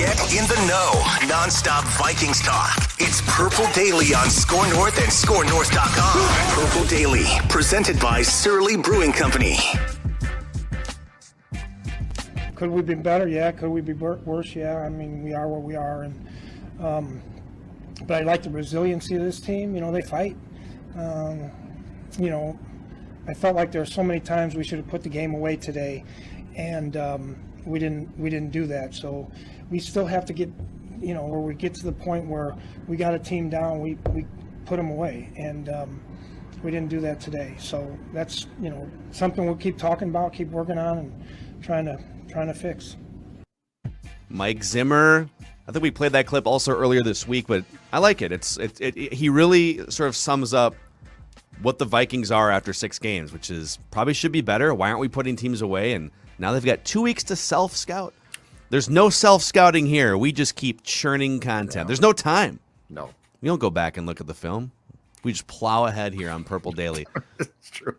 Get in the know. Non-stop Vikings talk. It's Purple Daily on Score North and ScoreNorth.com. Purple Daily, presented by Surly Brewing Company. Could we be better? Yeah. Could we be worse? Yeah. I mean, we are what we are, and but I like the resiliency of this team. You know, they fight. You know, I felt like there were so many times we should have put the game away today, and we didn't do that. So we still have to get, you know, where we get to the point where we got a team down, we put them away, and we didn't do that today. So that's, you know, something we'll keep talking about, keep working on, and trying to fix. Mike Zimmer, I think we played that clip also earlier this week, but I like it. He really sort of sums up what the Vikings are after 6 games, which is probably should be better. Why aren't we putting teams away? And now they've got 2 weeks to self-scout. There's no self-scouting here. We just keep churning content. There's no time. No. We don't go back and look at the film. We just plow ahead here on Purple Daily. It's true.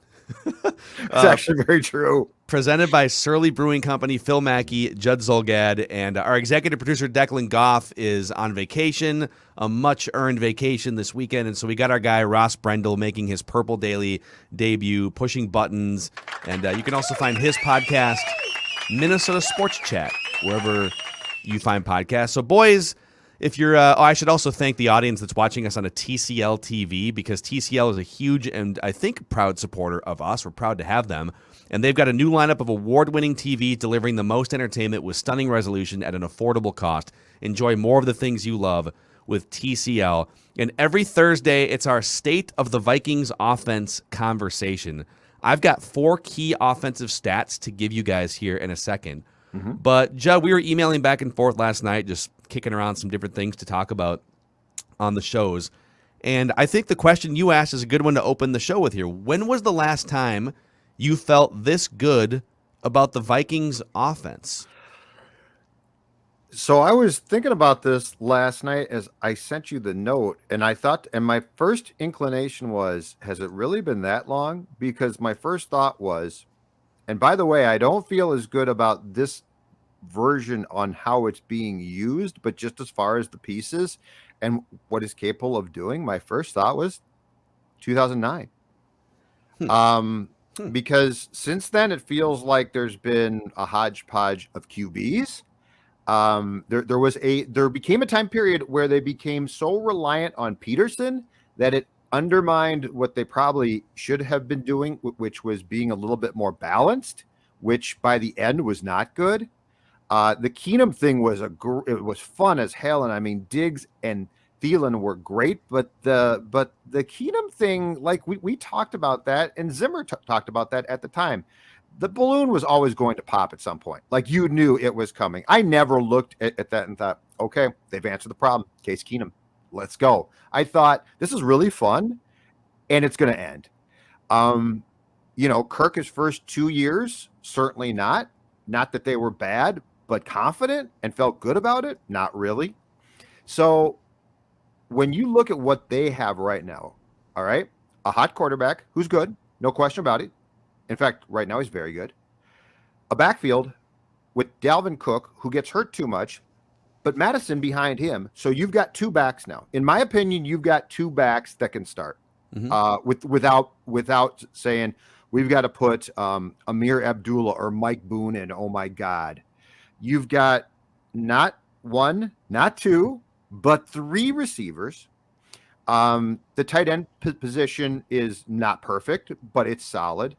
It's actually very true. Presented by Surly Brewing Company, Phil Mackey, Judd Zolgad, and our executive producer Declan Goff is on vacation, a much-earned vacation this weekend, and so we got our guy Ross Brendel making his Purple Daily debut, pushing buttons, and you can also find his podcast, Minnesota Sports Chat, wherever you find podcasts. So, boys, if you're, I should also thank the audience that's watching us on a TCL TV, because TCL is a huge and I think proud supporter of us. We're proud to have them. And they've got a new lineup of award-winning TVs delivering the most entertainment with stunning resolution at an affordable cost. Enjoy more of the things you love with TCL. And every Thursday, it's our State of the Vikings offense conversation. I've got 4 key offensive stats to give you guys here in a second. But, Judd, we were emailing back and forth last night, just kicking around some different things to talk about on the shows. And I think the question you asked is a good one to open the show with here. When was the last time you felt this good about the Vikings offense? So I was thinking about this last night as I sent you the note, and I thought, and my first inclination was, has it really been that long? Because my first thought was, and by the way, I don't feel as good about this version on how it's being used, but just as far as the pieces and what it's capable of doing, my first thought was 2009. Because since then, it feels like there's been a hodgepodge of QBs. There became a time period where they became so reliant on Peterson that it undermined what they probably should have been doing, which was being a little bit more balanced, which by the end was not good. The Keenum thing was it was fun as hell, and I mean Diggs and Thielen were great, but the Keenum thing, like we talked about that, and Zimmer talked about that at the time. The balloon was always going to pop at some point. Like, you knew it was coming. I never looked at that and thought, okay, they've answered the problem. Case Keenum, let's go. I thought, this is really fun, and it's going to end. You know, Kirk, his first 2 years, certainly not. Not that they were bad, but confident and felt good about it? Not really. So when you look at what they have right now, all right, a hot quarterback who's good, no question about it. In fact, right now he's very good. A backfield with Dalvin Cook, who gets hurt too much, but Madison behind him. So you've got 2 backs now. In my opinion, you've got 2 backs that can start without saying we've got to put Amir Abdullah or Mike Boone in. Oh my God. You've got not 1, not 2, but 3 receivers. The tight end position is not perfect, but it's solid.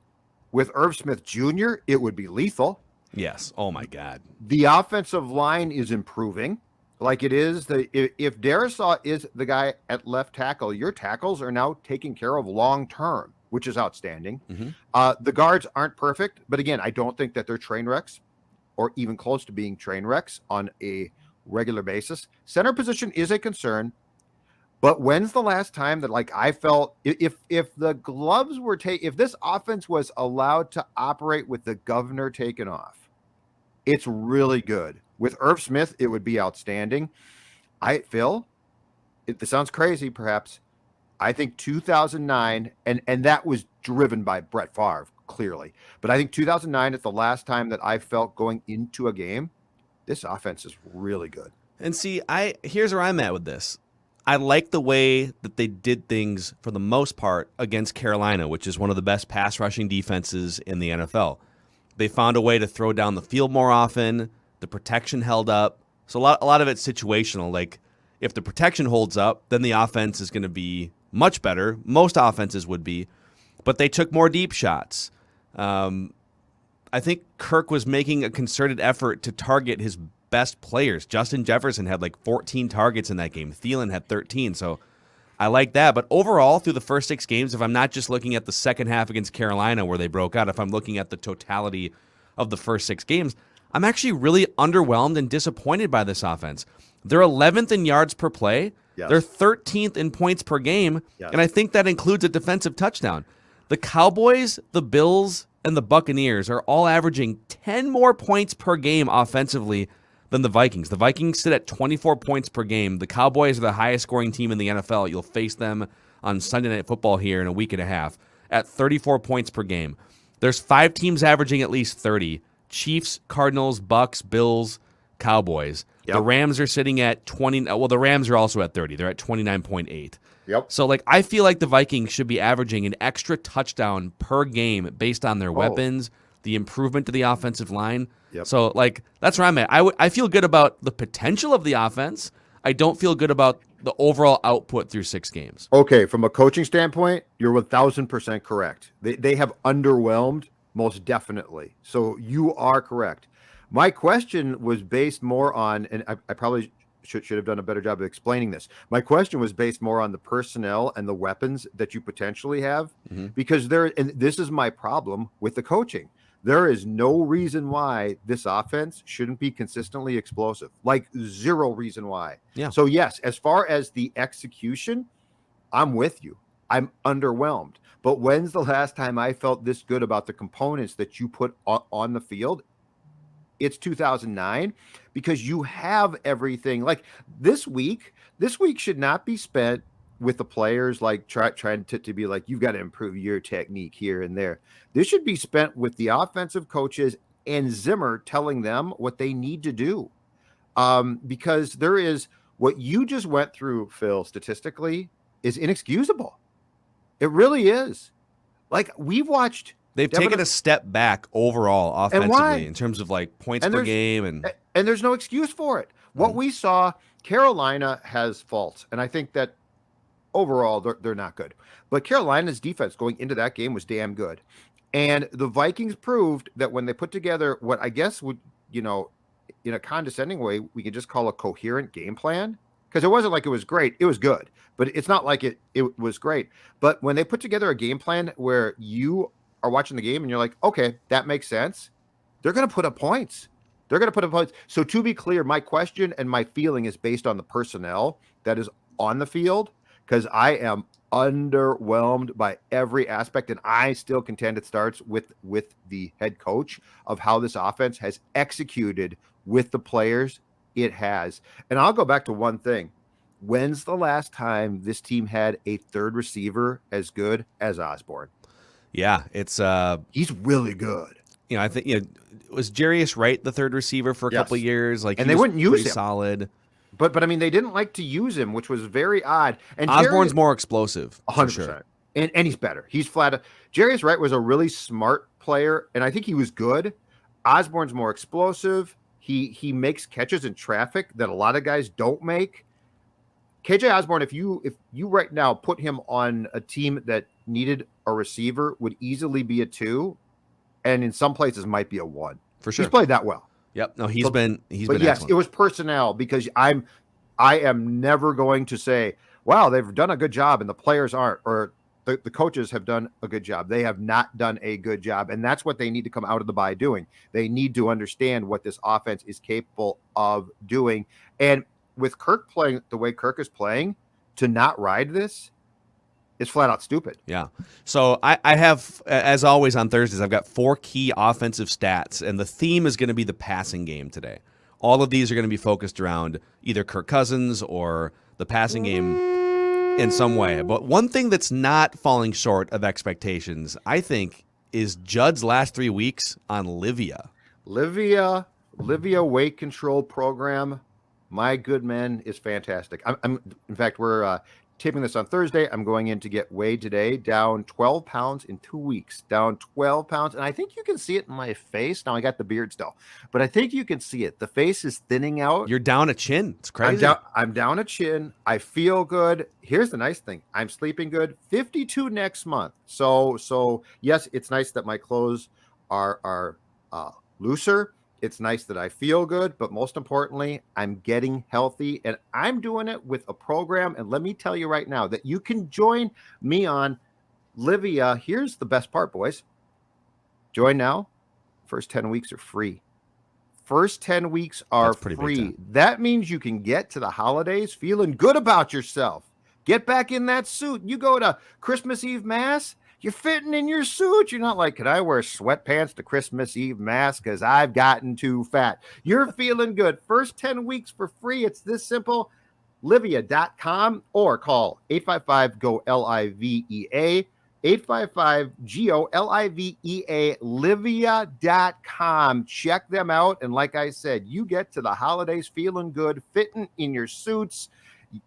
With Irv Smith Jr., it would be lethal. Yes. Oh, my God. The offensive line is improving like it is. If Darisaw is the guy at left tackle, your tackles are now taken care of long term, which is outstanding. The guards aren't perfect, but again, I don't think that they're train wrecks or even close to being train wrecks on a regular basis. Center position is a concern. But when's the last time that, like, I felt if the gloves were if this offense was allowed to operate with the governor taken off, it's really good. With Irv Smith, it would be outstanding. This sounds crazy, perhaps. I think 2009, and that was driven by Brett Favre, clearly. But I think 2009 is the last time that I felt going into a game this offense is really good. And see, here's where I'm at with this. I like the way that they did things for the most part against Carolina, which is one of the best pass rushing defenses in the NFL. They found a way to throw down the field more often. The protection held up. So a lot of it's situational. Like, if the protection holds up, then the offense is going to be much better. Most offenses would be. But they took more deep shots. I think Kirk was making a concerted effort to target his best players. Justin Jefferson had like 14 targets in that game. Thielen had 13. So I like that. But overall, through the first 6 games, if I'm not just looking at the second half against Carolina where they broke out, if I'm looking at the totality of the first 6 games, I'm actually really underwhelmed and disappointed by this offense. They're 11th in yards per play. Yes. They're 13th in points per game. Yes. And I think that includes a defensive touchdown. The Cowboys, the Bills, and the Buccaneers are all averaging 10 more points per game offensively than the Vikings. The Vikings sit at 24 points per game. The Cowboys are the highest scoring team in the NFL. You'll face them on Sunday Night Football here in a week and a half at 34 points per game. There's 5 teams averaging at least 30. Chiefs, Cardinals, Bucks, Bills, Cowboys. Yep. The Rams are sitting at 20. Well, the Rams are also at 30. They're at 29.8. Yep. So, like, I feel like the Vikings should be averaging an extra touchdown per game based on their weapons, the improvement to the offensive line. Yep. So, like, that's where I'm at. I feel good about the potential of the offense. I don't feel good about the overall output through 6 games. Okay, from a coaching standpoint, you're 1,000% correct. They have underwhelmed, most definitely. So you are correct. My question was based more on, and I probably should have done a better job of explaining this. My question was based more on the personnel and the weapons that you potentially have, because and this is my problem with the coaching. There is no reason why this offense shouldn't be consistently explosive. Like, zero reason why. Yeah. So yes, as far as the execution, I'm with you. I'm underwhelmed. But when's the last time I felt this good about the components that you put on the field? It's 2009, because you have everything. Like, this week should not be spent with the players like trying to be like, you've got to improve your technique here and there. This should be spent with the offensive coaches and Zimmer telling them what they need to do. Because there is what you just went through, Phil, statistically is inexcusable. It really is. Like, we've watched. They've taken a step back overall offensively in terms of like points per game. And there's no excuse for it. What we saw, Carolina has faults. And I think that overall they're not good. But Carolina's defense going into that game was damn good. And the Vikings proved that when they put together what I guess would, in a condescending way, we can just call a coherent game plan. Because it wasn't like it was great. It was good. But it's not like it was great. But when they put together a game plan where you are watching the game and you're like, okay, that makes sense, they're going to put up points. So to be clear, my question and my feeling is based on the personnel that is on the field, because I am underwhelmed by every aspect, and I still contend it starts with the head coach of how this offense has executed with the players it has. And I'll go back to one thing. When's the last time this team had a third receiver as good as Osborne? Yeah, it's he's really good. I think was Jarius Wright the third receiver for a couple of years? Like, and they wouldn't use him. Solid. But I mean, they didn't like to use him, which was very odd. And Osborne's more explosive, 100%. Sure. And he's better. He's flat. Jarius Wright was a really smart player, and I think he was good. Osborne's more explosive. He makes catches in traffic that a lot of guys don't make. KJ Osborne, if you right now put him on a team that needed a receiver, would easily be a 2, and in some places might be a 1. For sure. He's played that well. Yep. No, he's been yes, excellent. It was personnel, because I am never going to say, wow, they've done a good job and the players aren't, or the coaches have done a good job. They have not done a good job. And that's what they need to come out of the bye doing. They need to understand what this offense is capable of doing. And with Kirk playing the way Kirk is playing, to not ride this is flat out stupid. Yeah. So I have, as always on Thursdays, I've got 4 key offensive stats, and the theme is going to be the passing game today. All of these are going to be focused around either Kirk Cousins or the passing game in some way. But one thing that's not falling short of expectations, I think, is Judd's last 3 weeks on Livia. Livia Livia weight control program, my good man, is fantastic. I'm in fact, we're taping this on Thursday. I'm going in to get weighed today, down 12 pounds in 2 weeks, down 12 pounds. And I think you can see it in my face. Now I got the beard still, but I think you can see it. The face is thinning out. You're down a chin. It's crazy. I'm down a chin. I feel good. Here's the nice thing. I'm sleeping good. 52 next month. So yes, it's nice that my clothes are looser. It's nice that I feel good, but most importantly, I'm getting healthy, and I'm doing it with a program. And let me tell you right now that you can join me on Livia. Here's the best part, boys. Join now. First 10 weeks are free. First 10 weeks are free. That means you can get to the holidays feeling good about yourself. Get back in that suit. You go to Christmas Eve Mass, you're fitting in your suit. You're not like, could I wear sweatpants to Christmas Eve Mass because I've gotten too fat? You're feeling good. First 10 weeks for free. It's this simple. Livia.com or call 855-GO-LIVEA. 855-GO-LIVEA, Livia.com. Check them out. And like I said, you get to the holidays feeling good, fitting in your suits,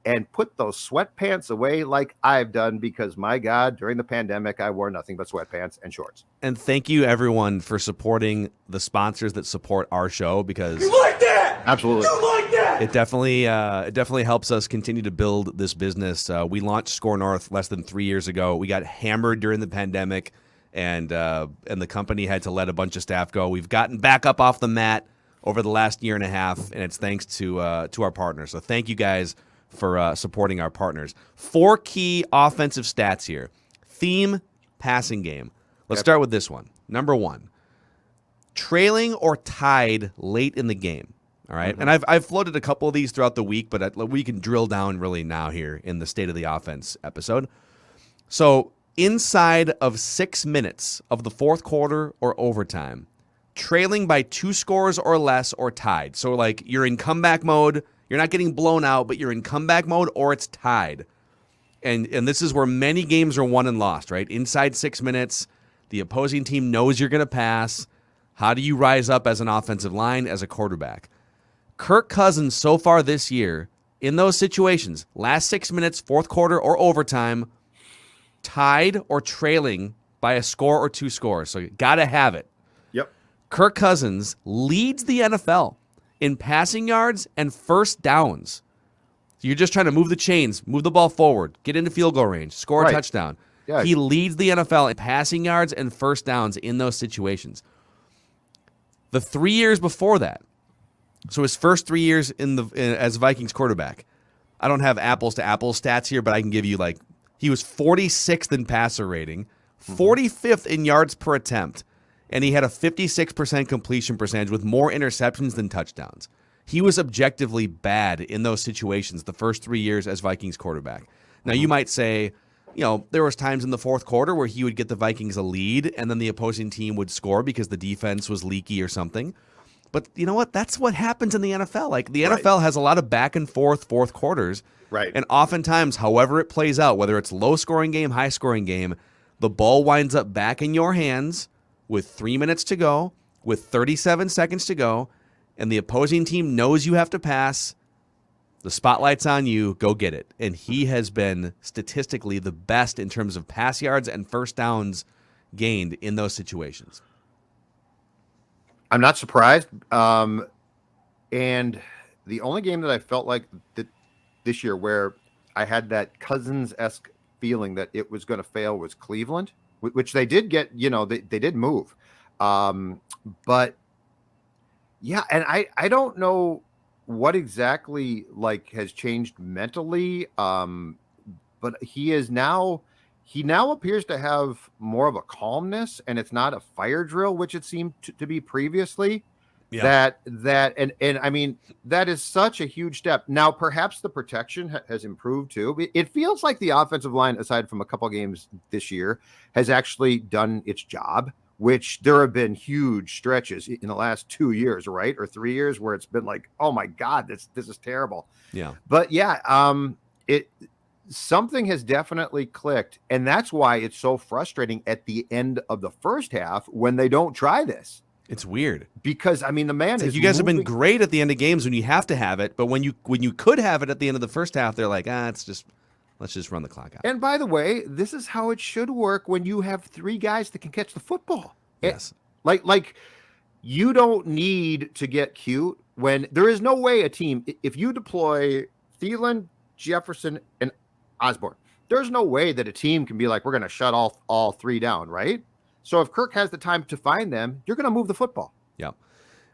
and put those sweatpants away like I've done, because my God, during the pandemic, I wore nothing but sweatpants and shorts. And thank you, everyone, for supporting the sponsors that support our show, because You like that? Absolutely. You like that? it definitely helps us continue to build this business. We launched Score North less than 3 years ago. We got hammered during the pandemic, and the company had to let a bunch of staff go. We've gotten back up off the mat over the last year and a half, and it's thanks to our partners. So thank you guys for supporting our partners. 4 key offensive stats here. Theme, passing game. Let's start with this one. Number 1, trailing or tied late in the game. All right. And I've floated a couple of these throughout the week, but we can drill down really now here in the State of the Offense episode. So inside of 6 minutes of the fourth quarter or overtime, trailing by 2 scores or less or tied. So like you're in comeback mode, you're not getting blown out, but you're in comeback mode, or it's tied. And this is where many games are won and lost, right? Inside 6 minutes, the opposing team knows you're going to pass. How do you rise up as an offensive line, as a quarterback? Kirk Cousins so far this year, in those situations, last 6 minutes, fourth quarter, or overtime, tied or trailing by a score or 2 scores. So you got to have it. Yep. Kirk Cousins leads the NFL in passing yards and first downs. So you're just trying to move the chains, move the ball forward, get into field goal range, score a touchdown. Yeah. He leads the NFL in passing yards and first downs in those situations. The 3 years before that, so his first 3 years as Vikings quarterback, I don't have apples to apples stats here, but I can give you he was 46th in passer rating, 45th in yards per attempt, and he had a 56% completion percentage with more interceptions than touchdowns. He was objectively bad in those situations the first 3 years as Vikings quarterback. Now, you might say, there was times in the fourth quarter where he would get the Vikings a lead and then the opposing team would score because the defense was leaky or something. But you know what? That's what happens in the NFL. The NFL has a lot of back and forth fourth quarters. Right. And oftentimes, however it plays out, whether it's low-scoring game, high-scoring game, the ball winds up back in your hands with 3 minutes to go, with 37 seconds to go, and the opposing team knows you have to pass. The spotlight's on you. Go get it. And he has been statistically the best in terms of pass yards and first downs gained in those situations. I'm not surprised. And the only game that I felt like this year where I had that Cousins-esque feeling that it was going to fail was Cleveland, which they did get, they did move. But yeah, and I don't know what exactly has changed mentally. But he now appears to have more of a calmness, and it's not a fire drill, which it seemed to be previously. Yeah. And I mean, that is such a huge step. Now, perhaps the protection has improved too. It feels like the offensive line, aside from a couple games this year, has actually done its job, which there have been huge stretches in the last 2 years, right? Or 3 years where it's been like, oh my God, this is terrible. Yeah. But yeah, something has definitely clicked. And that's why it's so frustrating at the end of the first half when they don't try this. It's weird. Because I mean, the man is You guys have been moving. great at the end of games when you have to have it, but when you could have it at the end of the first half, they're like, let's just run the clock out. And by the way, this is how it should work when you have 3 guys that can catch the football. Yes. Like you don't need to get cute when there is no way a team, if you deploy Thielen, Jefferson, and Osborne, there's no way that a team can be like, we're going to shut all 3 down, right? So if Kirk has the time to find them, you're going to move the football. Yeah.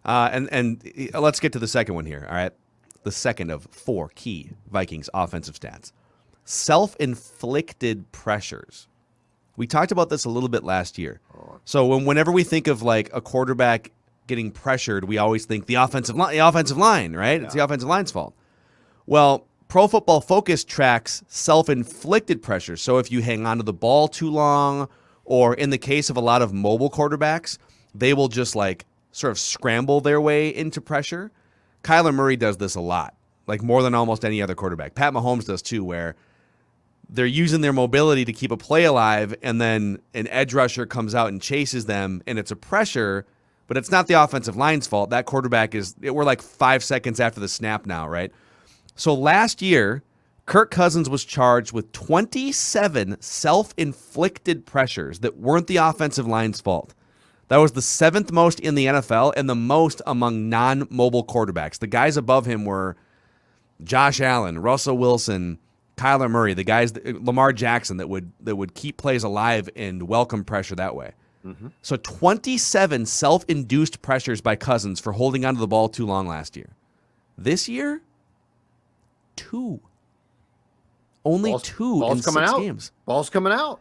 And let's get to the second one here, all right? The second of 4 key Vikings offensive stats. Self-inflicted pressures. We talked about this a little bit last year. So whenever we think of like a quarterback getting pressured, we always think the offensive line, right? Yeah. It's the offensive line's fault. Well, Pro Football Focus tracks self-inflicted pressures. So if you hang on to the ball too long, or in the case of a lot of mobile quarterbacks, they will just like sort of scramble their way into pressure. Kyler Murray does this a lot, like more than almost any other quarterback. Pat Mahomes does too, where they're using their mobility to keep a play alive, and then an edge rusher comes out and chases them, and it's a pressure, but it's not the offensive line's fault. That quarterback we're like 5 seconds after the snap now, right? So last year, Kirk Cousins was charged with 27 self-inflicted pressures that weren't the offensive line's fault. That was the 7th most in the NFL and the most among non-mobile quarterbacks. The guys above him were Josh Allen, Russell Wilson, Kyler Murray, the guys, Lamar Jackson, that would keep plays alive and welcome pressure that way. Mm-hmm. So 27 self-induced pressures by Cousins for holding onto the ball too long last year. This year, 2. Only 2 in 6 games. Ball's coming out.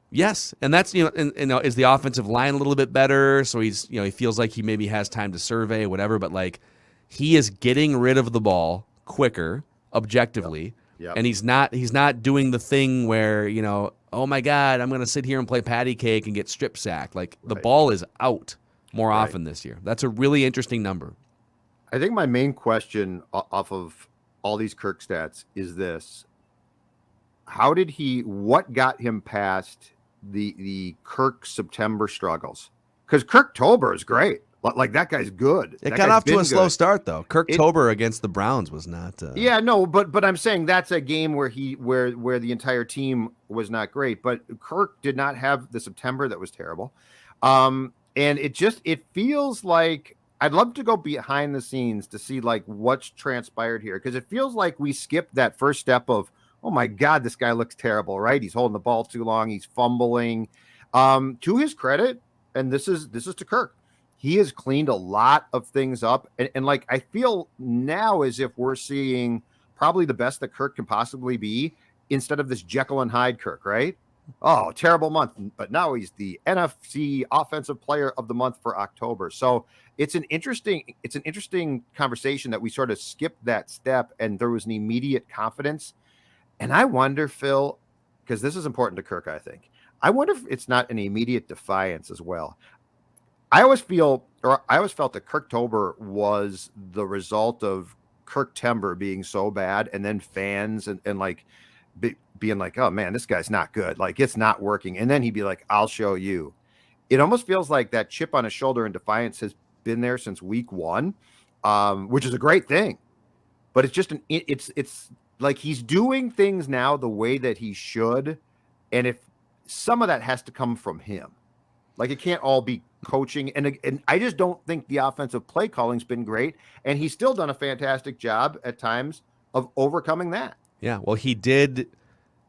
Yes, and that's is the offensive line a little bit better? So he's he feels like he maybe has time to survey whatever, but like he is getting rid of the ball quicker, objectively, Yep. and he's not doing the thing where oh my God, I'm going to sit here and play patty cake and get strip sacked. Like the ball is out more often this year. That's a really interesting number. I think my main question off of all these Kirk stats is this: what got him past the Kirk September struggles? Because Kirktober is great. Like that guy's good. It got off to a slow start though. Kirktober against the Browns was not. Yeah, no, but I'm saying that's a game where where the entire team was not great. But Kirk did not have the September that was terrible, and it feels like I'd love to go behind the scenes to see like what's transpired here, because it feels like we skipped that first step of, oh my God, this guy looks terrible, right? He's holding the ball too long. He's fumbling. To his credit, and this is to Kirk, he has cleaned a lot of things up. And like, I feel now as if we're seeing probably the best that Kirk can possibly be instead of this Jekyll and Hyde Kirk, right? Oh, terrible month. But now he's the NFC Offensive Player of the Month for October. So it's an interesting conversation that we sort of skipped that step and there was an immediate confidence. And I wonder, Phil, because this is important to Kirk, I think, I wonder if it's not an immediate defiance as well. I always felt that Kirktober was the result of Kirktember being so bad, and then fans and like being like, oh man, this guy's not good. Like it's not working. And then he'd be like, I'll show you. It almost feels like that chip on his shoulder and defiance has been there since week 1, which is a great thing. But it's just it's like he's doing things now the way that he should. And if some of that has to come from him, like it can't all be coaching. And I just don't think the offensive play calling's been great. And he's still done a fantastic job at times of overcoming that. Yeah. Well, he did,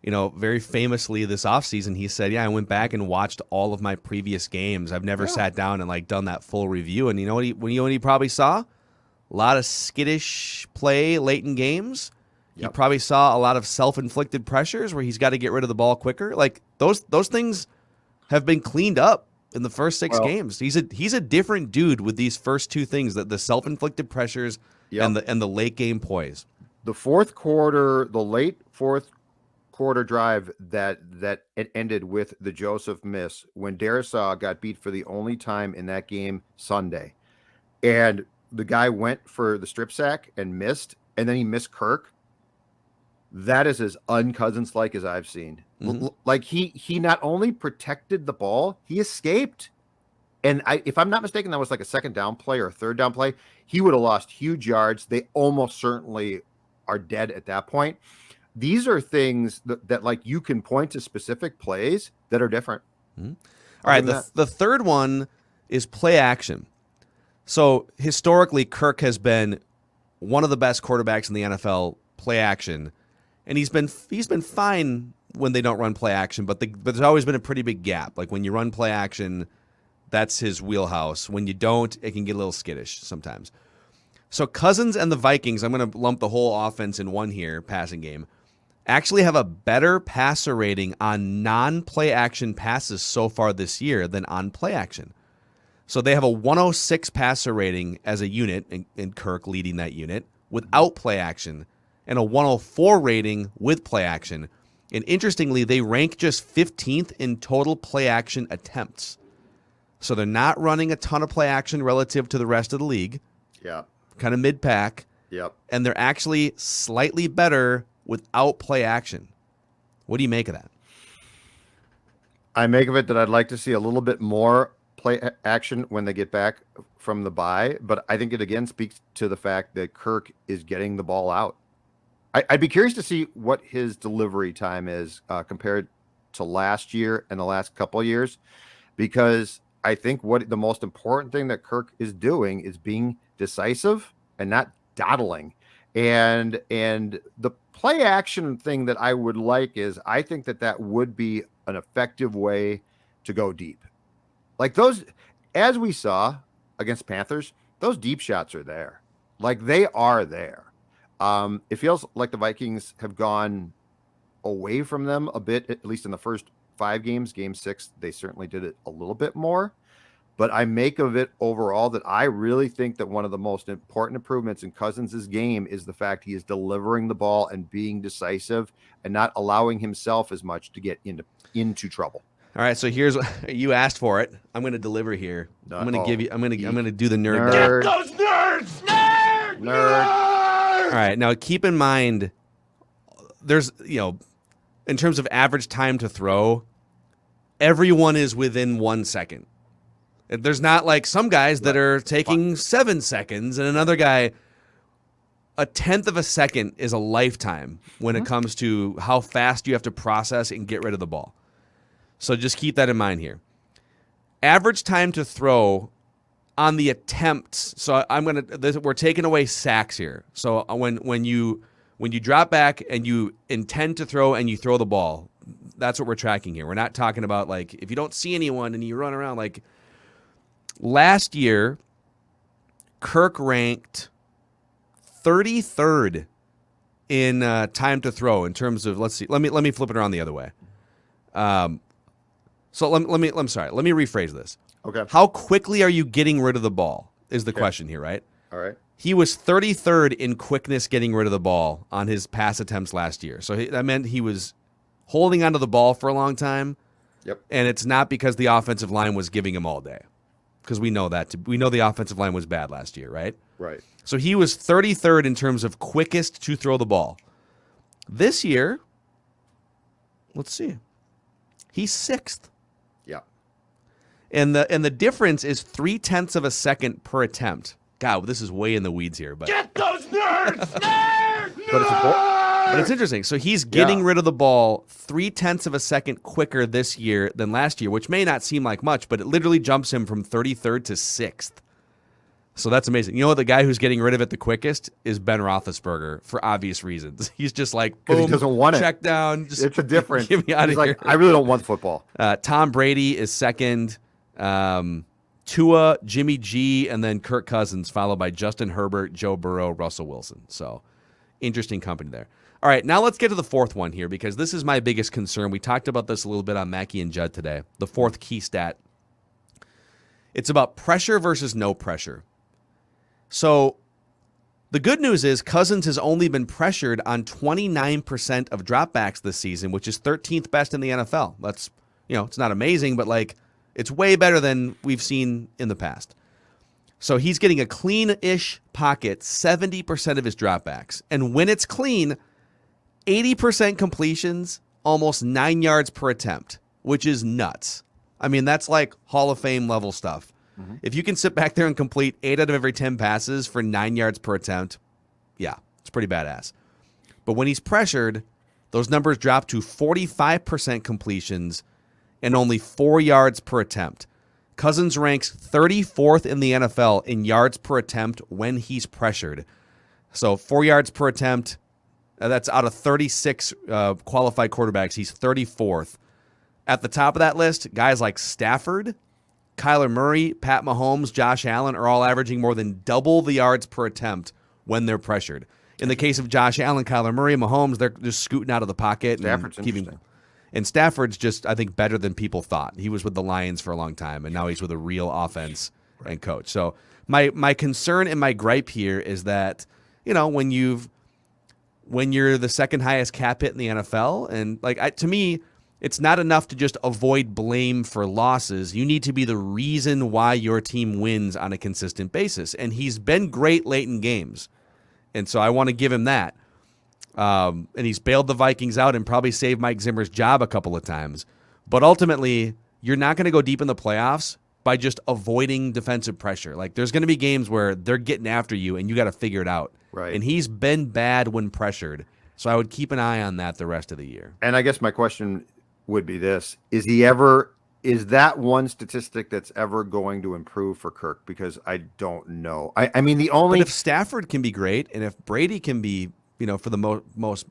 very famously this offseason, he said, I went back and watched all of my previous games. I've never sat down and like done that full review. And you know what he probably saw? A lot of skittish play late in games. Yep. He probably saw a lot of self-inflicted pressures where he's got to get rid of the ball quicker. Like those things have been cleaned up in the first 6 games. He's a different dude with these first 2 things, that the self-inflicted pressures and the late game poise. The late fourth quarter drive that it ended with the Joseph miss when Darisaw got beat for the only time in that game Sunday. And the guy went for the strip sack and missed, and then he missed Kirk. That is as un-Cousins-like as I've seen. Mm-hmm. Like he not only protected the ball, he escaped. And if I'm not mistaken, that was like a second down play or a third down play. He would have lost huge yards. They almost certainly are dead at that point. These are things that like you can point to specific plays that are different. Mm-hmm. All right, the third one is play action. So historically, Kirk has been one of the best quarterbacks in the NFL play action, and he's been fine when they don't run play action, but there's always been a pretty big gap. Like when you run play action, that's his wheelhouse. When you don't, it can get a little skittish sometimes. So Cousins and the Vikings, I'm going to lump the whole offense in one here, passing game, actually have a better passer rating on non-play action passes so far this year than on play action. So they have a 106 passer rating as a unit, and Kirk leading that unit, without play action, and a 104 rating with play action. And interestingly, they rank just 15th in total play action attempts. So they're not running a ton of play action relative to the rest of the league. Yeah. Kind of mid-pack. Yep. And they're actually slightly better without play action. What do you make of that? I make of it that I'd like to see a little bit more play action when they get back from the bye, but I think it again speaks to the fact that Kirk is getting the ball out. I'd be curious to see what his delivery time is compared to last year and the last couple of years, because I think what the most important thing that Kirk is doing is being decisive and not dawdling. And the play action thing that I would like is I think that would be an effective way to go deep. Like those, as we saw against Panthers, those deep shots are there. Like they are there. It feels like the Vikings have gone away from them a bit, at least in the first 5 games. Game 6, they certainly did it a little bit more. But I make of it overall that I really think that one of the most important improvements in Cousins' game is the fact he is delivering the ball and being decisive and not allowing himself as much to get into trouble. All right, so here's you asked for it. I'm going to deliver here. I'm going to give you. I'm going to do the nerd. Nerd. Get those nerds! Nerd! Nerd. All right, now keep in mind, there's in terms of average time to throw, everyone is within 1 second. There's not like some guys that are taking 7 seconds, and another guy, a tenth of a second is a lifetime when it comes to how fast you have to process and get rid of the ball. So just keep that in mind here. Average time to throw on the attempts. So we're taking away sacks here. So when you drop back and you intend to throw and you throw the ball, that's what we're tracking here. We're not talking about like if you don't see anyone and you run around like. Last year, Kirk ranked 33rd in time to throw in terms of, let's see, let me flip it around the other way. So let me rephrase this. Okay. How quickly are you getting rid of the ball is the question here, right? All right. He was 33rd in quickness getting rid of the ball on his pass attempts last year. So that meant he was holding onto the ball for a long time. Yep. And it's not because the offensive line was giving him all day. Because we know the offensive line was bad last year, right? Right. So he was 33rd in terms of quickest to throw the ball. This year, let's see, he's 6th. Yeah. And the difference is 0.3 of a second per attempt. God, this is way in the weeds here, but Get those nerds! Nerds! but it's interesting. So he's getting rid of the ball 0.3 of a second quicker this year than last year, which may not seem like much, but it literally jumps him from 33rd to 6th. So that's amazing. You know what? The guy who's getting rid of it the quickest is Ben Roethlisberger for obvious reasons. He's just like, boom, he doesn't want it. Check down. Just It's a difference. Get me out of He's here. like, I really don't want football. Tom Brady is 2nd. Tua, Jimmy G, and then Kirk Cousins, followed by Justin Herbert, Joe Burrow, Russell Wilson. So interesting company there. All right, now let's get to the 4th one here because this is my biggest concern. We talked about this a little bit on Mackey and Judd today. The 4th key stat. It's about pressure versus no pressure. So the good news is Cousins has only been pressured on 29% of dropbacks this season, which is 13th best in the NFL. That's, it's not amazing, but like it's way better than we've seen in the past. So he's getting a clean-ish pocket 70% of his dropbacks. And when it's clean, 80% completions, almost 9 yards per attempt, which is nuts. I mean, that's like Hall of Fame level stuff. If you can sit back there and complete 8 out of every 10 passes for 9 yards per attempt, yeah, it's pretty badass. But when he's pressured, those numbers drop to 45% completions and only 4 yards per attempt. Cousins ranks 34th in the NFL in yards per attempt when he's pressured. So 4 yards per attempt, that's out of 36 qualified quarterbacks. He's 34th. At the top of that list, guys like Stafford, Kyler Murray, Pat Mahomes, Josh Allen are all averaging more than double the yards per attempt when they're pressured. In the case of Josh Allen, Kyler Murray, and Mahomes, they're just scooting out of the pocket. Stafford's and keeping. interesting. And Stafford's just, I think, better than people thought. He was with the Lions for a long time, and now he's with a real offense and coach. So my concern and my gripe here is that, when you're the second highest cap hit in the NFL, and to me, it's not enough to just avoid blame for losses. You need to be the reason why your team wins on a consistent basis. And he's been great late in games. And so I want to give him that. And he's bailed the Vikings out and probably saved Mike Zimmer's job a couple of times. But ultimately, you're not going to go deep in the playoffs by just avoiding defensive pressure. There's going to be games where they're getting after you and you got to figure it out. Right. And he's been bad when pressured. So I would keep an eye on that the rest of the year. And I guess my question would be this: is that one statistic that's ever going to improve for Kirk? Because I don't know. I mean, But if Stafford can be great, and if Brady can be, for the most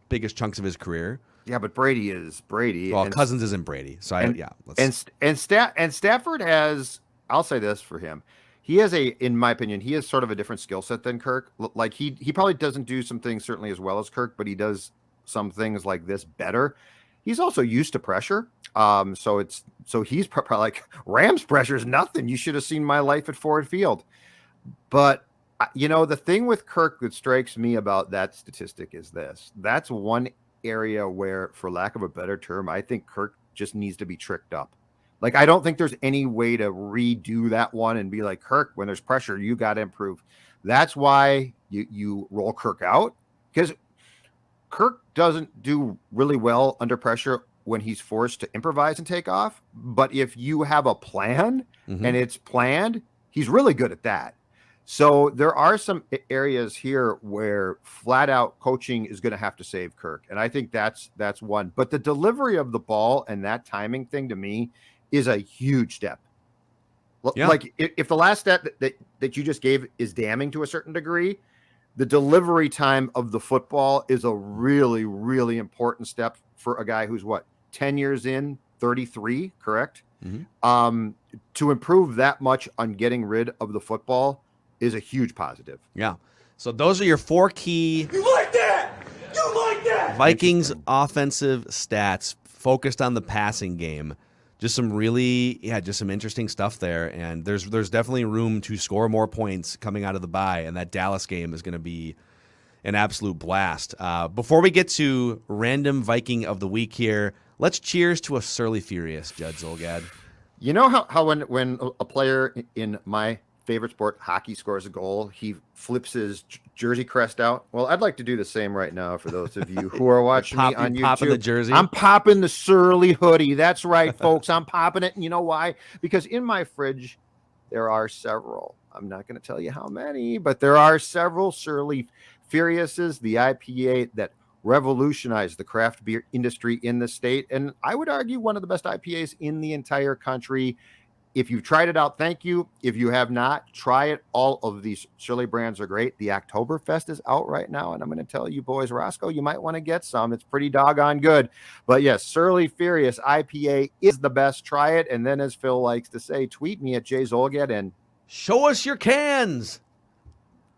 biggest chunks of his career. Yeah, but Brady is Brady. Well, Cousins isn't Brady. So and Stafford has, I'll say this for him. He has in my opinion, he has sort of a different skill set than Kirk. He probably doesn't do some things certainly as well as Kirk, but he does some things like this better. He's also used to pressure. So he's probably like, Rams pressure is nothing. You should have seen my life at Ford Field. But, the thing with Kirk that strikes me about that statistic is this. That's one area where, for lack of a better term, I think Kirk just needs to be tricked up. I don't think there's any way to redo that one and be like, Kirk, when there's pressure, you got to improve. That's why you roll Kirk out, because Kirk doesn't do really well under pressure when he's forced to improvise and take off. But if you have a plan and it's planned, he's really good at that. So there are some areas here where flat out coaching is going to have to save Kirk. And I think that's one. But the delivery of the ball and that timing thing to me is a huge step. Yeah. If the last step that you just gave is damning to a certain degree, the delivery time of the football is a really, really important step for a guy who's 10 years in, 33, correct? To improve that much on getting rid of the football is a huge positive. Yeah. So those are your 4 key Vikings offensive stats focused on the passing game. Just some interesting stuff there. And there's definitely room to score more points coming out of the bye. And that Dallas game is going to be an absolute blast. Before we get to random Viking of the week here, let's cheers to a Surly Furious, Judd Zolgad. You know how when a player in my favorite sport, hockey, scores a goal, he flips his jersey crest out? Well, I'd like to do the same right now for those of you who are watching me on YouTube. Popping the jersey? I'm popping the Surly hoodie. That's right, folks. I'm popping it. And you know why? Because in my fridge, there are several. I'm not going to tell you how many, but there are several Surly Furiouses, the IPA that revolutionized the craft beer industry in the state. And I would argue one of the best IPAs in the entire country. If you've tried it out, thank you. If you have not, try it. All of these Surly brands are great. The Oktoberfest is out right now, and I'm going to tell you boys, Roscoe, you might want to get some. It's pretty doggone good. But yes, Surly Furious IPA is the best. Try it. And then, as Phil likes to say, tweet me at JZolgad and show us your cans.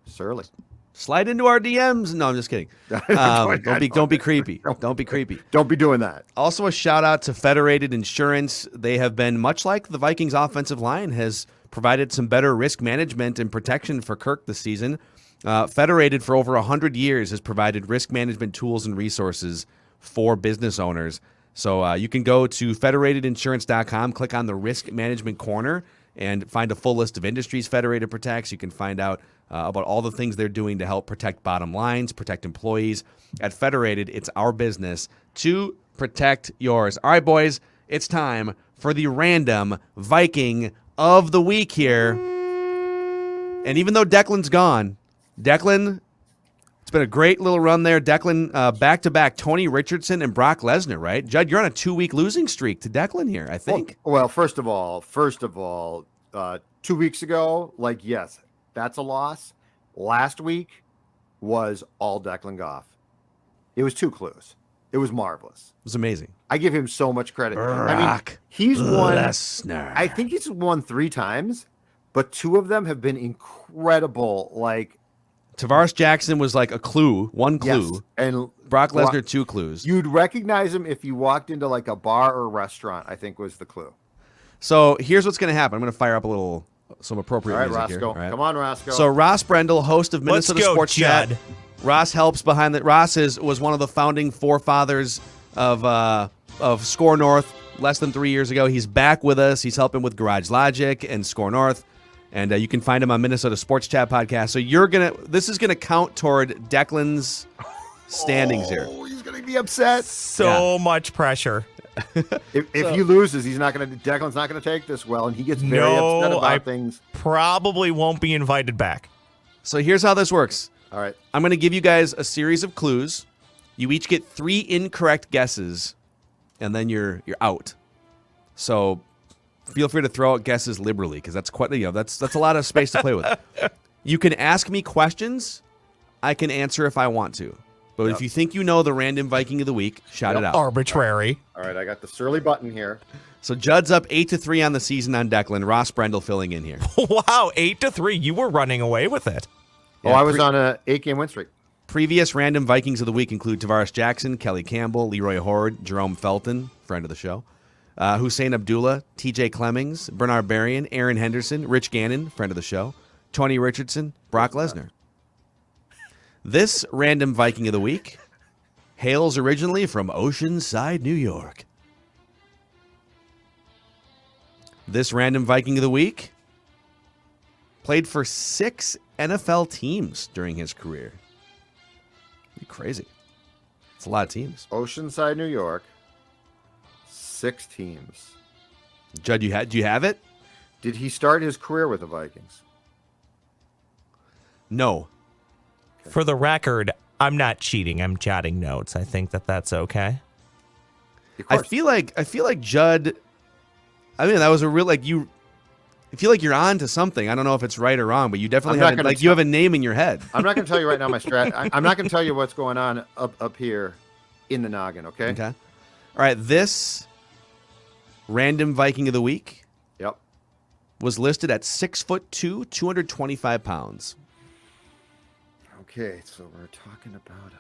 Surly. Slide into our DMs. No, I'm just kidding. Don't be creepy. Don't be creepy. Don't be doing that. Also, a shout out to Federated Insurance. They have been, much like the Vikings offensive line, has provided some better risk management and protection for Kirk this season. Federated, for over 100 years, has provided risk management tools and resources for business owners. So you can go to federatedinsurance.com, click on the risk management corner, and find a full list of industries Federated protects. You can find out about all the things they're doing to help protect bottom lines, protect employees. At Federated, it's our business to protect yours. All right, boys, it's time for the random Viking of the week here. And even though Declan's gone, Declan, it's been a great little run there. Declan, back-to-back, Tony Richardson and Brock Lesnar, right? Judd, you're on a 2-week losing streak to Declan here, I think. Well, first of all, 2 weeks ago, yes, that's a loss. Last week was all Declan Goff. It was 2 clues. It was marvelous. It was amazing. I give him so much credit. Brock he's won. Lesnar. I think he's won 3 times, but 2 of them have been incredible. Tavares Jackson was like a clue, 1 clue. Yes, and Brock Lesnar, 2 clues. You'd recognize him if you walked into a bar or a restaurant, I think was the clue. So here's what's going to happen. I'm going to fire up some appropriate All right, music Roscoe. here. All right. Come on, Roscoe. So Ross Brendel, host of Minnesota Let's go, Sports Judd. Chat. Ross helps behind the. Ross was one of the founding forefathers of Score North less than 3 years ago. He's back with us. He's helping with Garage Logic and Score North, and you can find him on Minnesota Sports Chat podcast. So this is gonna count toward Declan's standings here. Oh, he's gonna be upset. So much pressure. If he loses, Declan's not gonna take this well, and he gets very upset about things. Probably won't be invited back. So here's how this works. All right. I'm going to give you guys a series of clues. You each get 3 incorrect guesses, and then you're out. So feel free to throw out guesses liberally, because that's quite that's a lot of space to play with. You can ask me questions. I can answer if I want to. But if you think you know the random Viking of the week, shout it out. Arbitrary. All right, I got the surly button here. So Judd's up 8-3 on the season on Declan. Ross Brendel filling in here. Wow, 8-3. You were running away with it. Oh, I was on a 8-game win streak. Previous random Vikings of the week include Tavares Jackson, Kelly Campbell, Leroy Horde, Jerome Felton, friend of the show, Hussein Abdullah, TJ Clemmings, Bernard Berrien, Aaron Henderson, Rich Gannon, friend of the show, Tony Richardson, Brock Lesnar. This random Viking of the week hails originally from Oceanside, New York. This random Viking of the week played for 6 NFL teams during his career. Crazy. It's a lot of teams. Oceanside, New York. 6 teams. Judd, do you have it? Did he start his career with the Vikings? No. For the record, I'm not cheating. I'm jotting notes. I think that's okay. I feel like Judd. I mean, that was a real I feel like you're on to something. I don't know if it's right or wrong, but you definitely you have a name in your head. I'm not going to tell you right now my strat. I'm not going to tell you what's going on up here in the noggin, okay? Okay. All right, this random Viking of the week was listed at 6'2", 225 pounds. Okay, so we're talking about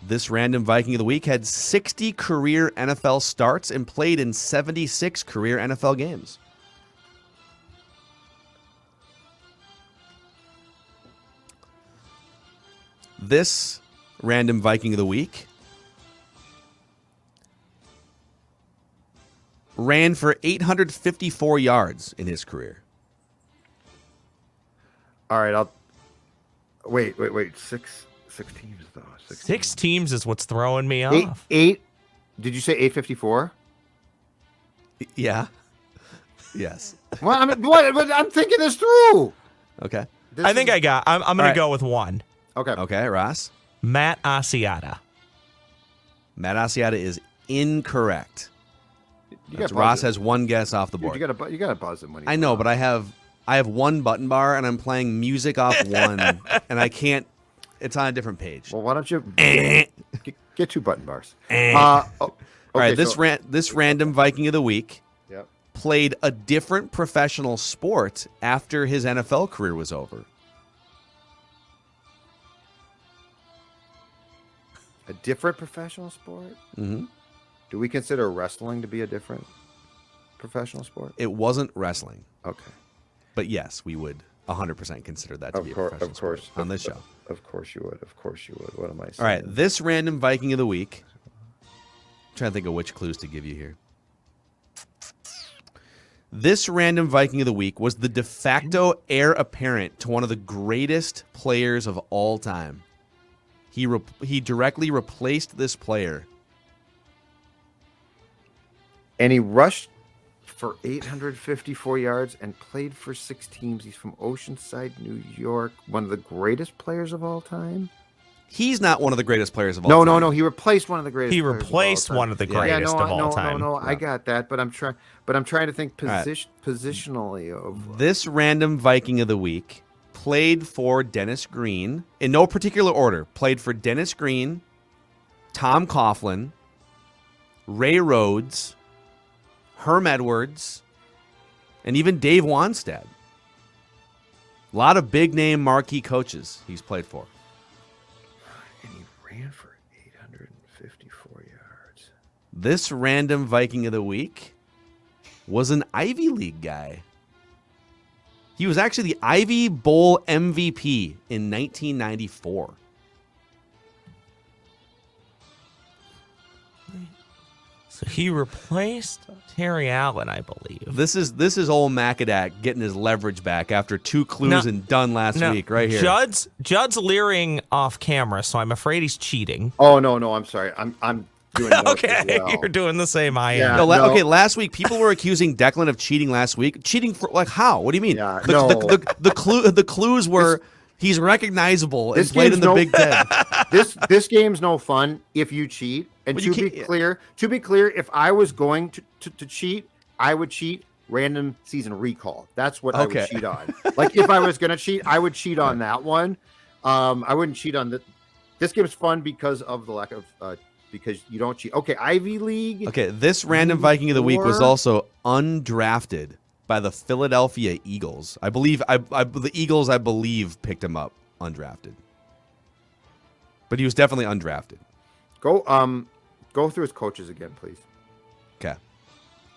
This random Viking of the week had 60 career NFL starts and played in 76 career NFL games. This random Viking of the week ran for 854 yards in his career. All right, I'll wait. 6 teams though. 6 teams is what's throwing me Eight, off. 8. Did you say 854? Yeah. Yes. Well, I mean, what? But I'm thinking this through. Okay. I'm going to go with 1. Okay. Okay, Ross. Matt Asiata. Matt Asiata is incorrect. Ross Ross has 1 guess off the board. You got to buzz him when he. I know, but I have 1 button bar and I'm playing music off 1 and I can't. It's on a different page. Well, why don't you get 2 button bars? All right, this random Viking of the week played a different professional sport after his NFL career was over. A different professional sport? Mm-hmm. Do we consider wrestling to be a different professional sport? It wasn't wrestling. Okay. But yes, we would 100% consider that to be a professional sport on this show. Of course you would. Of course you would. What am I saying? All right, this random Viking of the week. I'm trying to think of which clues to give you here. This random Viking of the week was the de facto heir apparent to one of the greatest players of all time. He directly replaced this player. And he rushed for 854 yards and played for 6 teams. He's from Oceanside, New York. One of the greatest players of all time. He's not one of the greatest players of all time. No. He replaced one of the greatest. He players replaced of all time. one of the greatest of all time. No. I got that, but I'm trying to think positionally of This random Viking of the week played for Dennis Green in no particular order. Played for Dennis Green, Tom Coughlin, Ray Rhodes, Herm Edwards, and even Dave Wanstead. A lot of big name marquee coaches he's played for. and he ran for 854 yards. This random Viking of the week was an Ivy League guy. He was actually the Ivy Bowl MVP in 1994. So he replaced Terry Allen, I believe. This is old Macadac getting his leverage back after 2 clues and done last week right here. Judd's leering off camera, so I'm afraid he's cheating. Oh no, I'm sorry. I'm doing notes Okay, as well. you're doing the same I am. Yeah. No, No. Okay, last week people were accusing Declan of cheating last week. Cheating for like how? What do you mean? Yeah, The clues were he's recognizable and This played in game's the no- Big Ten. This game's no fun if you cheat. And Well, you to be can't- clear, if I was going to cheat, I would cheat random season recall. That's what I Okay. would cheat on. Like if I was going to cheat, I would cheat on that one. I wouldn't cheat on this game's fun because of the lack of because you don't cheat. Okay, Ivy League. Okay, this random Viking of the week was Or- also undrafted by the Philadelphia Eagles. I believe the Eagles picked him up undrafted. But he was definitely undrafted. Go through his coaches again, please. Okay.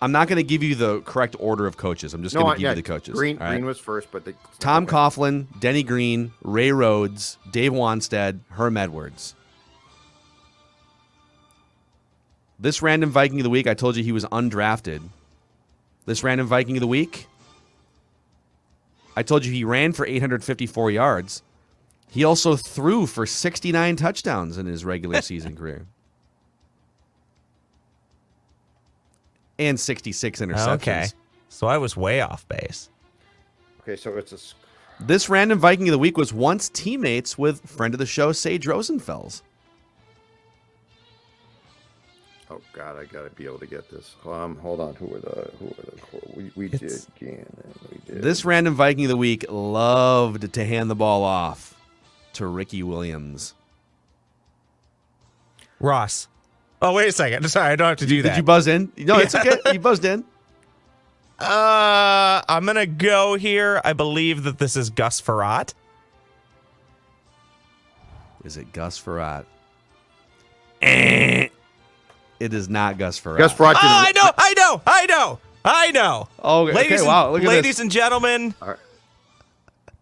I'm not going to give you the correct order of coaches. I'm just going to give you the coaches. Green all right? Green was first, but Tom okay. Coughlin, Denny Green, Ray Rhodes, Dave Wanstead, Herm Edwards. This random Viking of the week, I told you he was undrafted. This random Viking of the week, I told you he ran for 854 yards. He also threw for 69 touchdowns in his regular season career. And 66 interceptions. Okay, so I was way off base. Okay, so it's a. This random Viking of the week was once teammates with friend of the show, Sage Rosenfels. Oh God, I gotta be able to get this. Hold on. Who were the? We did again. We did. This random Viking of the week loved to hand the ball off to Ricky Williams. Ross. Oh, wait a second. Sorry, I don't have to do that. Did you buzz in? No, it's okay. You buzzed in. I'm going to go here. I believe that this is Gus Farrat. Is it Gus Farrat? It is not Gus Farrat. Gus Farrat. I know. Oh, okay. Ladies, Wow. Look at ladies this. and gentlemen, All right.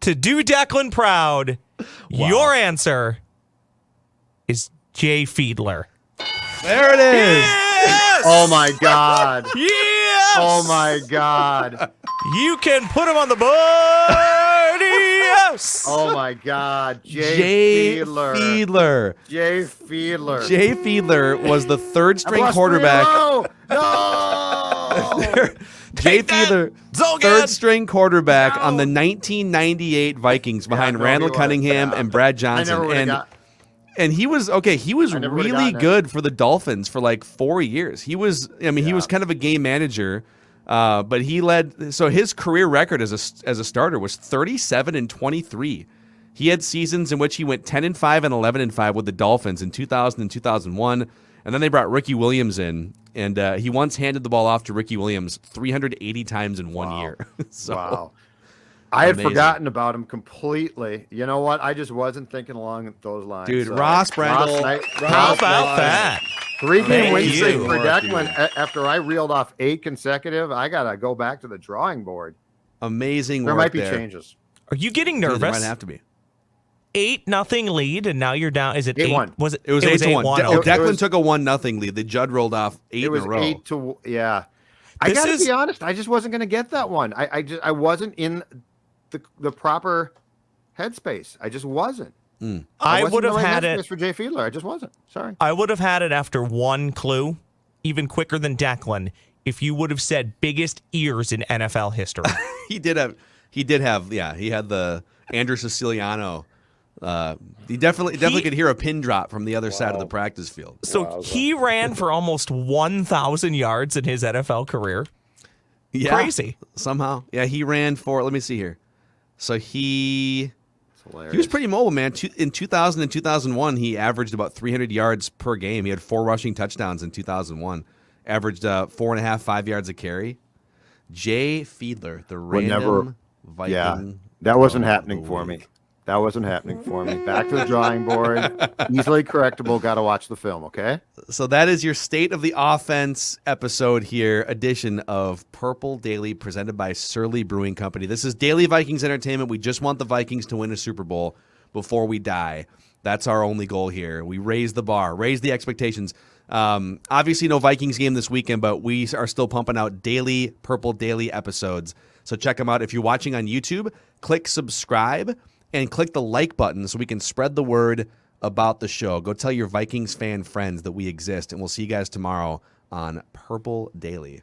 to do Declan proud, your answer is Jay Fiedler. There it is. Yes! Oh my God. Yes! Oh my God. You can put him on the board. Yes! Oh my God. Jay Fiedler. Jay Fiedler. Jay Fiedler was the third string Plus quarterback. 3-0. No. Jay Take that, Fiedler, Zolgan. third string quarterback No. on the 1998 Vikings behind no, Randall he was. Cunningham Yeah. and Brad I Johnson. never would've And got. And he was okay. He was I never would've really gotten it. good for the Dolphins for like 4 years. He was, he was kind of a game manager, but he led. So his career record as a starter was 37-23. He had seasons in which he went 10-5 and 11-5 with the Dolphins in 2000 and 2001, and then they brought Ricky Williams in, and he once handed the ball off to Ricky Williams 380 times in 1 year. So, Wow. I had amazing. forgotten about him completely. You know what? I just wasn't thinking along those lines. Dude, So, Ross Brendel. How about that? 3-game Thank win you. streak for Thank Declan. After I reeled off 8 consecutive, I got to go back to the drawing board. Amazing There work might be there. changes. Are you getting Dude, there nervous? might have to be. 8-0 lead, and now you're down. Is it 8-1. Was it? It was 8-1. Okay. Declan was- took a 1-0 lead. The Judd rolled off 8 It was in a row. 8 to, yeah. I This got to is- be honest. I just wasn't going to get that one. I wasn't in the proper headspace. I just wasn't. I wasn't would have in the right had headspace it. for Jay Fiedler. I just wasn't. Sorry. I would have had it after one clue, even quicker than Declan. if you would have said biggest ears in NFL history. He did have, yeah, he had the Andrew Siciliano. He definitely could hear a pin drop from the other side of the practice field. So he ran for almost 1,000 yards in his NFL career. Yeah, Crazy. Somehow. Yeah, he ran for, let me see here. So he Hilarious. was pretty mobile, man. In 2000 and 2001, he averaged about 300 yards per game. He had 4 rushing touchdowns in 2001. Averaged 4.5, 5 yards a carry. Jay Fiedler, the random Viking. Yeah, that wasn't happening for me. That wasn't happening for me. Back to the drawing board. Easily correctable. Got to watch the film, okay? So that is your State of the Offense episode here, edition of Purple Daily, presented by Surly Brewing Company. This is Daily Vikings Entertainment. We just want the Vikings to win a Super Bowl before we die. That's our only goal here. We raise the bar, raise the expectations. Obviously, no Vikings game this weekend, but we are still pumping out daily Purple Daily episodes. So check them out. If you're watching on YouTube, click subscribe and click the like button so we can spread the word about the show. Go tell your Vikings fan friends that we exist, and we'll see you guys tomorrow on Purple Daily.